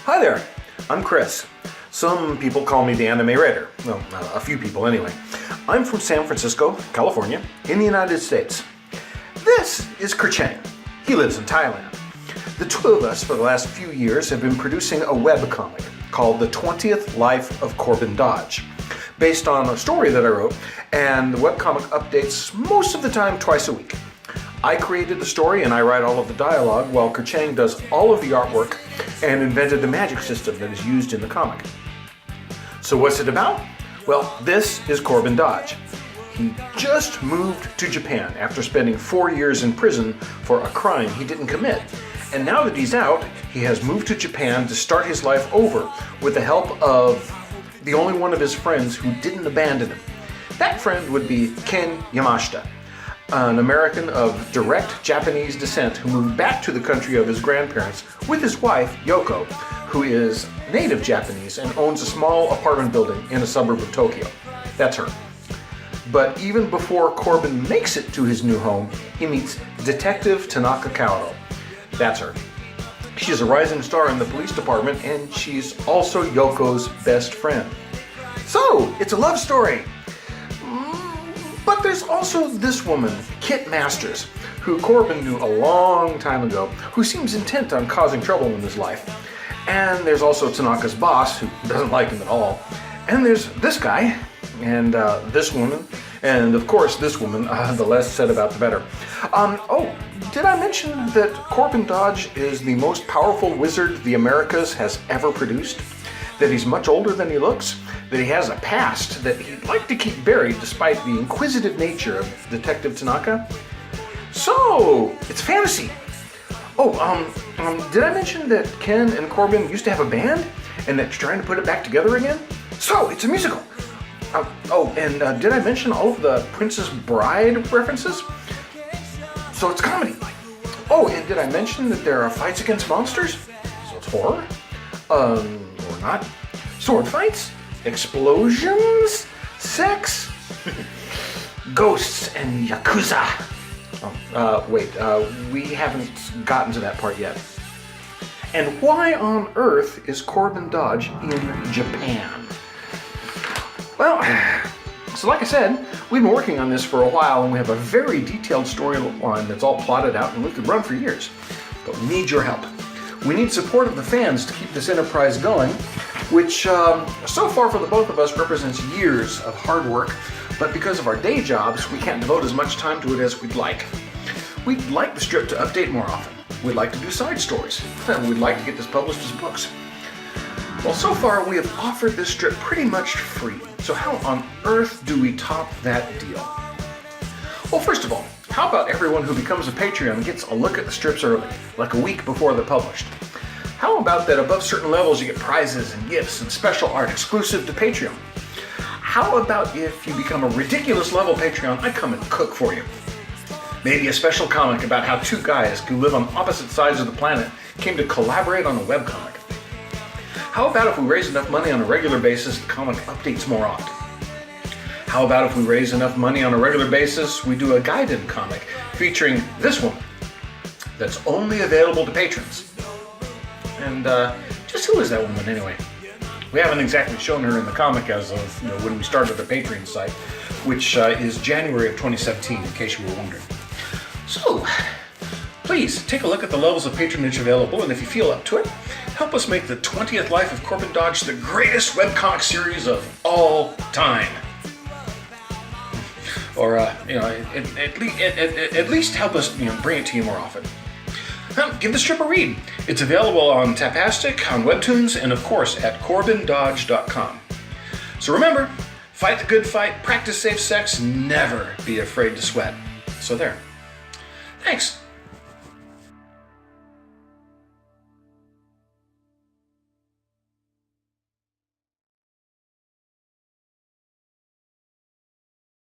Hi there, I'm Chris. Some people call me the Anime Raider. Well, a few people anyway. I'm from San Francisco, California, in the United States. This is Kerchang. He lives in Thailand. The two of us for the last few years have been producing a webcomic called The 20th Life of Corbin Dodge, based on a story that I wrote, and the webcomic updates most of the time twice a week. I created the story and I write all of the dialogue, while Kerchang does all of the artwork and invented the magic system that is used in the comic. So what's it about? Well, this is Corbin Dodge. He just moved to Japan after spending 4 years in prison for a crime he didn't commit. And now that he's out, he has moved to Japan to start his life over with the help of the only one of his friends who didn't abandon him. That friend would be Ken Yamashita, an American of direct Japanese descent who moved back to the country of his grandparents with his wife, Yoko, who is native Japanese and owns a small apartment building in a suburb of Tokyo. That's her. But even before Corbin makes it to his new home, he meets Detective Tanaka Kaoru. That's her. She's a rising star in the police department, and she's also Yoko's best friend. So, it's a love story. But there's also this woman, Kit Masters, who Corbin knew a long time ago, who seems intent on causing trouble in his life. And there's also Tanaka's boss, who doesn't like him at all. And there's this guy, and this woman, and of course this woman. The less said about the better. Did I mention that Corbin Dodge is the most powerful wizard the Americas has ever produced? That he's much older than he looks? That he has a past that he'd like to keep buried despite the inquisitive nature of Detective Tanaka? So, it's fantasy. Did I mention that Ken and Corbin used to have a band and that they're trying to put it back together again? So, it's a musical. Did I mention all of the Princess Bride references? So it's comedy. Oh, and did I mention that there are fights against monsters? So it's horror? Or not? Sword fights? Explosions? Sex? Ghosts and Yakuza. We haven't gotten to that part yet. And why on earth is Corbin Dodge in Japan? Well, so like I said, we've been working on this for a while, and we have a very detailed storyline that's all plotted out, and we could run for years. But we need your help. We need support of the fans to keep this enterprise going, which so far for the both of us represents years of hard work, but because of our day jobs, we can't devote as much time to it as we'd like. We'd like the strip to update more often. We'd like to do side stories. And we'd like to get this published as books. Well, so far we have offered this strip pretty much free. So how on earth do we top that deal? Well, first of all, how about everyone who becomes a Patreon gets a look at the strips early, like a week before they're published? How about that above certain levels you get prizes and gifts and special art exclusive to Patreon? How about if you become a ridiculous level Patreon, I come and cook for you? Maybe a special comic about how two guys who live on opposite sides of the planet came to collaborate on a webcomic. How about if we raise enough money on a regular basis, the comic updates more often? How about if we raise enough money on a regular basis, we do a guided comic featuring this woman that's only available to patrons? And just who is that woman anyway? We haven't exactly shown her in the comic as of when we started the Patreon site, which is January of 2017, in case you were wondering. So, please take a look at the levels of patronage available, and if you feel up to it, help us make the 20th Life of Corbin Dodge the greatest webcomic series of all time. Or, at least help us, bring it to you more often. Now, give the strip a read. It's available on Tapastic, on Webtoons, and of course at CorbinDodge.com. So remember, fight the good fight, practice safe sex, never be afraid to sweat. So there. Thanks.